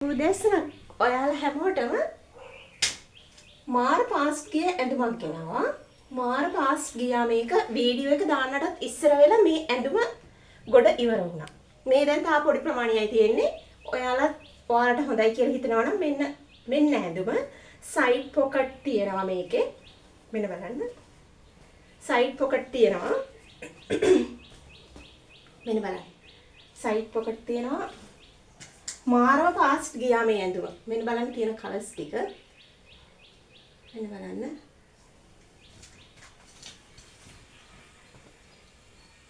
උදැසන ඔයාලා හැමෝටම මාර පාස් ගිය ඇඳුමක් ගෙනාවා. මාර පාස් ගියා මේක වීඩියෝ එක දාන්නටත් ඉස්සර වෙලා මේ ඇඳුම ගොඩ ඉවර වුණා. මේ දැන් තා පොඩි ප්‍රමාණයයි තියෙන්නේ. ඔයාලට හොඳයි කියලා හිතනවා නම් මෙන්න ඇඳුම සයිඩ් පොකට් තියෙනවා මේකේ. මෙන්න බලන්න. සයිඩ් පොකට් තියෙනවා. මෙන්න බලන්න. සයිඩ් පොකට් තියෙනවා. මාරව පාස්ට් ගියා මේ ඇඳුම. මෙන්න බලන්න තියෙන කලර්ස් ටික. මෙන්න බලන්න.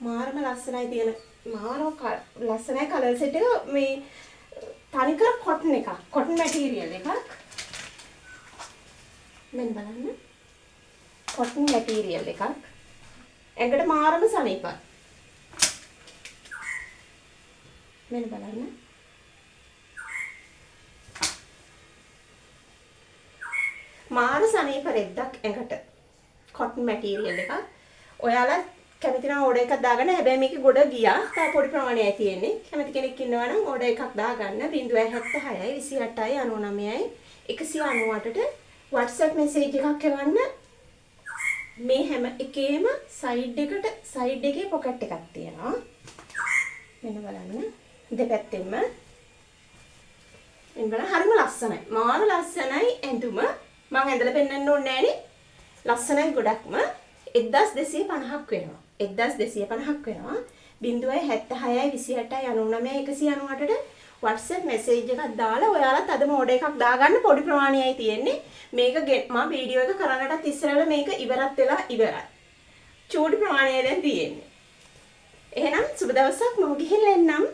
මාරම ලස්සනයි තියෙන. ලස්සනයි කලර් සෙට් එක මේ තනිකර කොටන් එකක්. කොටන් මැටීරියල් එකක්. මෙන්න බලන්න. කොටන් මැටීරියල් එකක්. ඇඟට මාරම සනීපයි. මෙන්න බලන්න. මාර සනීප රෙද්දක් ඇඟට. කොටන් මැටීරියල් එකක්. ඔයාලා කැමති නම් ඕඩර් එකක් දාගන්න. හැබැයි මේකේ ගොඩ ගියා. තා පොඩි ප්‍රමාණයයි තියෙන්නේ. කැමති කෙනෙක් ඉන්නවා නම් ඕඩර් එකක් දාගන්න. 076යි 28යි 99යි 198ට WhatsApp message එකක් එවන්න. මේ හැම එකේම සයිඩ් එකේ පොකට් එකක් තියෙනවා. මෙන්න බලන්න. දෙපැත්තෙම. මෙන්න බලන්න හරිම ලස්සනයි. මාර ලස්සනයි ඇඳුම. මම ඇඳලා පෙන්නන්න ඕනේ නෑනේ. ලස්සනයි ගොඩක්ම 1250ක් වෙනවා. 1250ක් වෙනවා. 076යි 28යි 99යි 198ට WhatsApp message එකක් දාලා ඔයාලත් අදම ඕඩර් එකක් දාගන්න. පොඩි ප්‍රමාණයයි තියෙන්නේ. මේක මම වීඩියෝ එක කරන්නටත් ඉස්සරලා මේක ඉවරත් වෙලා ඉවරයි. චූටි ප්‍රමාණය දැන් තියෙන්නේ. එහෙනම් සුබ දවසක් මම ගිහින් එන්නම්.